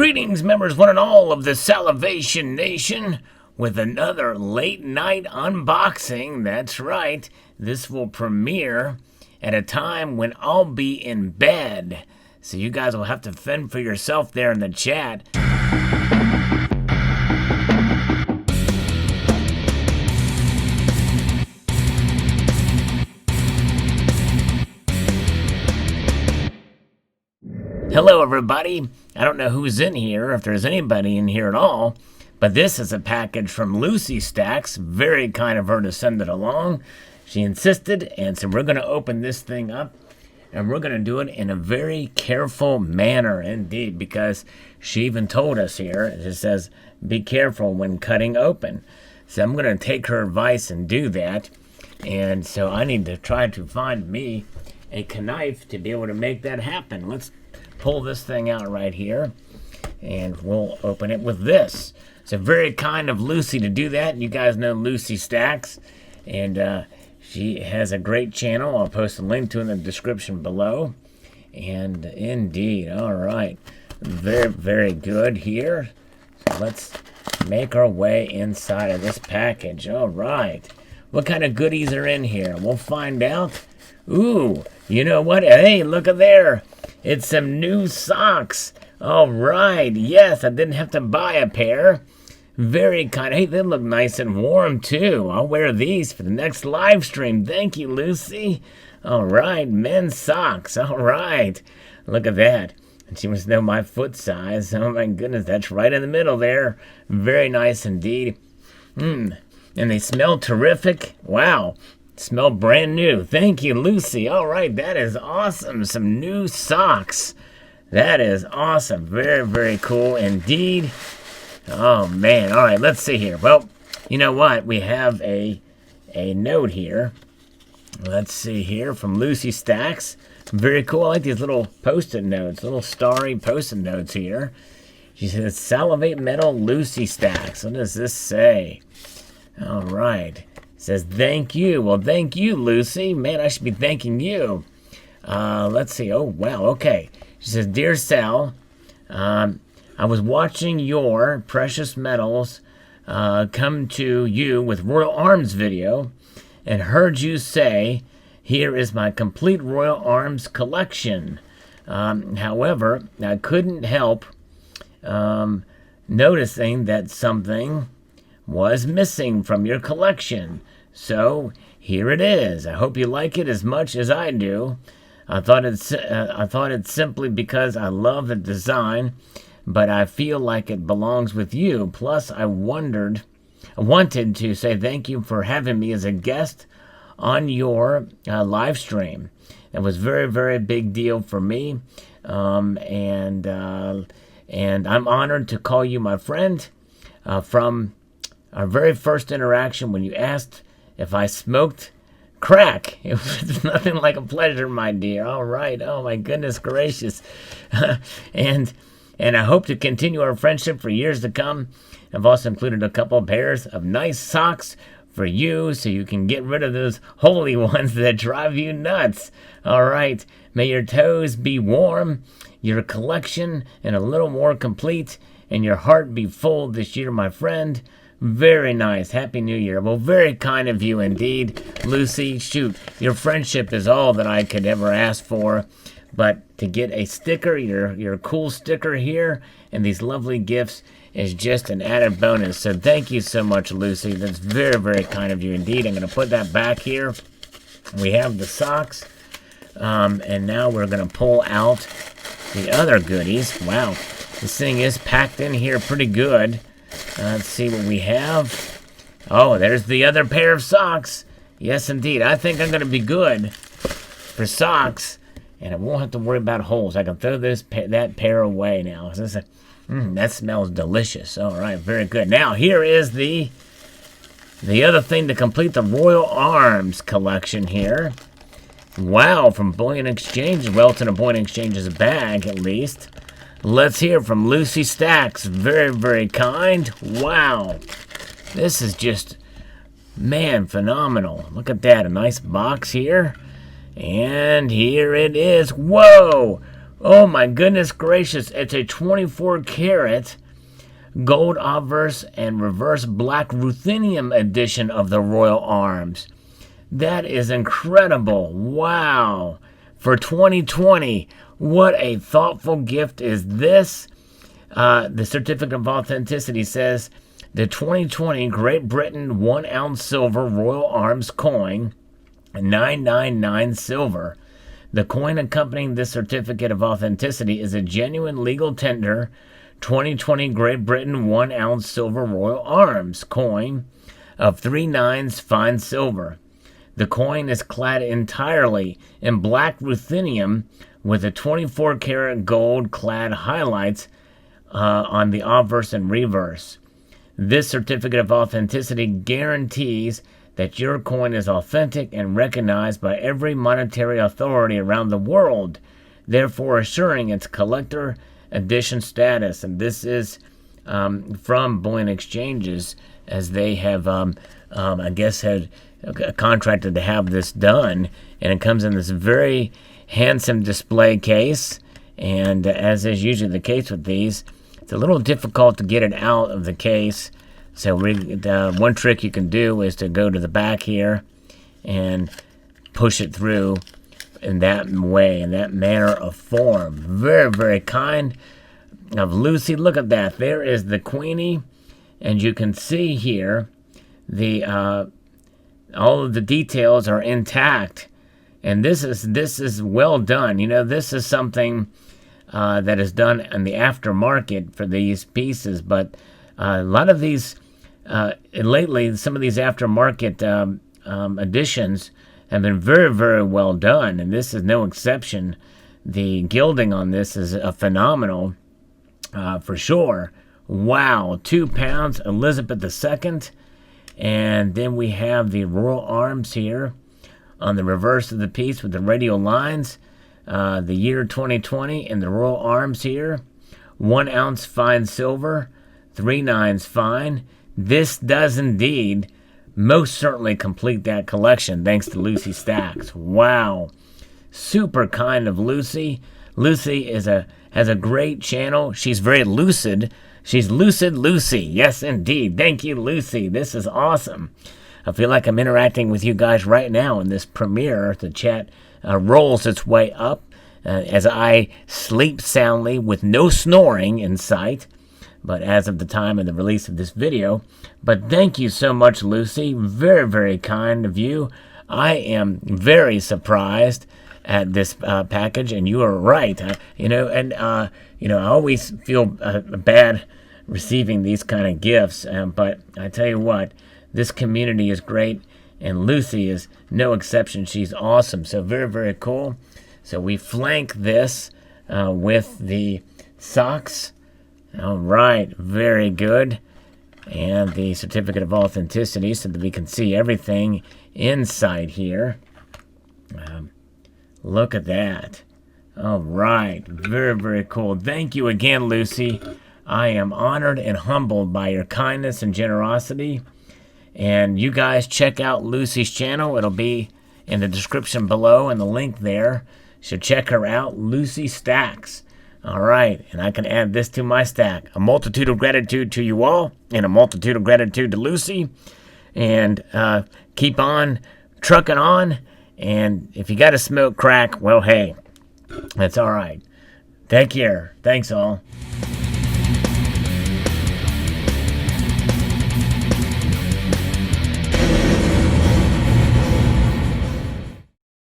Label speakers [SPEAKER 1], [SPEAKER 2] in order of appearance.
[SPEAKER 1] Greetings, members one and all of the Salivation Nation, with another late night unboxing. That's right, this will premiere at a time when I'll be in bed. So you guys will have to fend for yourself there in the chat. Hello everybody, I don't know who's in here, if there's anybody in here at all, but this is a package from Lucy Stacks. Very kind of her to send it along. She insisted, and so we're going to open this thing up, and we're going to do it in a very careful manner indeed, because she even told us here, it says, be careful when cutting open. So I'm going to take her advice and do that, and so I need to try to find me a knife to be able to make that happen. Let's pull this thing out right here, and we'll open it with this. So very kind of Lucy to do that. You guys know Lucy Stacks, and she has a great channel. I'll post a link to it in the description below. And indeed, all right, very, very good here. So let's make our way inside of this package. All right, what kind of goodies are in here? We'll find out. Ooh, you know what? Hey, look at there. It's some new socks. All right. Yes, I didn't have to buy a pair. Very kind. Hey, they look nice and warm, too. I'll wear these for the next live stream. Thank you, Lucy. All right. Men's socks. All right. Look at that. And she must know my foot size. Oh, my goodness. That's right in the middle there. Very nice indeed. And they smell terrific. Wow. Smell brand new. Thank you, Lucy. All right, that is awesome. Some new socks. That is awesome. Very, very cool indeed. Oh, man. All right, let's see here. Well, you know what? We have a note here. Let's see here from Lucy Stacks. Very cool. I like these little Post-it notes, little starry Post-it notes here. She says, Salivate Metal Lucy Stacks. What does this say? All right. Says, thank you. Well, thank you, Lucy. Man, I should be thanking you. Let's see. Oh, wow. Okay. She says, Dear Sal, I was watching your Precious Metals come to you with Royal Arms video and heard you say, here is my complete Royal Arms collection. However, I couldn't help noticing that something was missing from your collection. So here it is. I hope you like it as much as I do. I thought it's simply because I love the design, but I feel like it belongs with you. Plus, I wanted to say thank you for having me as a guest on your live stream. It was very, very big deal for me, and I'm honored to call you my friend. From our very first interaction when you asked if I smoked crack. It was nothing like a pleasure, my dear. All right. Oh, my goodness gracious. and I hope to continue our friendship for years to come. I've also included a couple of pairs of nice socks for you so you can get rid of those holy ones that drive you nuts. All right. May your toes be warm, your collection and a little more complete, and your heart be full this year, my friend. Very nice. Happy New Year. Well, very kind of you indeed, Lucy. Shoot, your friendship is all that I could ever ask for. But to get a sticker, your cool sticker here, and these lovely gifts is just an added bonus. So thank you so much, Lucy. That's very, very kind of you indeed. I'm going to put that back here. We have the socks. And now we're going to pull out the other goodies. Wow. This thing is packed in here pretty good. Let's see what we have. Oh, there's the other pair of socks. Yes, indeed. I think I'm going to be good for socks, and I won't have to worry about holes. I can throw that pair away now. That smells delicious. All right, very good. Now, here is the other thing to complete the Royal Arms collection here. Wow, from Bullion Exchange. Well, it's in a Bullion Exchange's bag, at least. Let's hear from Lucy Stacks. Very, very kind. Wow. This is just, man, phenomenal. Look at that. A nice box here. And here it is. Whoa. Oh my goodness gracious, it's a 24 karat gold obverse and reverse black ruthenium edition of the Royal Arms. That is incredible. Wow. For 2020, what a thoughtful gift is this. The certificate of authenticity says the 2020 Great Britain 1 ounce silver Royal Arms coin, 999 silver. The coin accompanying this certificate of authenticity is a genuine legal tender 2020 Great Britain 1 ounce silver Royal Arms coin of 3 nines fine silver. The coin is clad entirely in black ruthenium with a 24 karat gold clad highlights on the obverse and reverse. This certificate of authenticity guarantees that your coin is authentic and recognized by every monetary authority around the world, therefore assuring its collector edition status. And this is from bullion exchanges, as they have, I guess, had contracted to have this done. And it comes in this very handsome display case. And as is usually the case with these, it's a little difficult to get it out of the case. So one trick you can do is to go to the back here and push it through in that way, in that manner of form. Very, very kind of Lucy. Look at that. There is the Queenie, and you can see here the all of the details are intact, and this is well done. You know, this is something that is done in the aftermarket for these pieces, but a lot of these lately, some of these aftermarket editions have been very, very well done, and this is no exception. The gilding on this is phenomenal, for sure. Wow, 2 pounds, Elizabeth II, and then we have the Royal Arms here on the reverse of the piece with the radial lines. The year 2020 and the Royal Arms here. 1 ounce fine silver, 3 nines fine. This does indeed most certainly complete that collection, thanks to Lucy Stacks. Wow. Super kind of Lucy. Lucy has a great channel. She's very lucid. She's Lucid Lucy. Yes, indeed. Thank you, Lucy. This is awesome. I feel like I'm interacting with you guys right now in this premiere. The chat rolls its way up as I sleep soundly with no snoring in sight, but as of the time of the release of this video. But thank you so much, Lucy. Very, very kind of you. I am very surprised at this package, and you are right. I always feel bad receiving these kind of gifts, but I tell you what, this community is great, and Lucy is no exception. She's awesome. So very, very cool. So we flank this with the socks. All right, very good. And the certificate of authenticity so that we can see everything inside here. Look at that. All right, very, very cool. Thank you again, Lucy. I am honored and humbled by your kindness and generosity. And you guys check out Lucy's channel. It'll be in the description below and the link there. So check her out, Lucy Stacks. All right, and I can add this to my stack. A multitude of gratitude to you all, and a multitude of gratitude to Lucy. And keep on trucking on. And if you got to smoke crack, well, hey, that's all right. Take care. Thanks, all.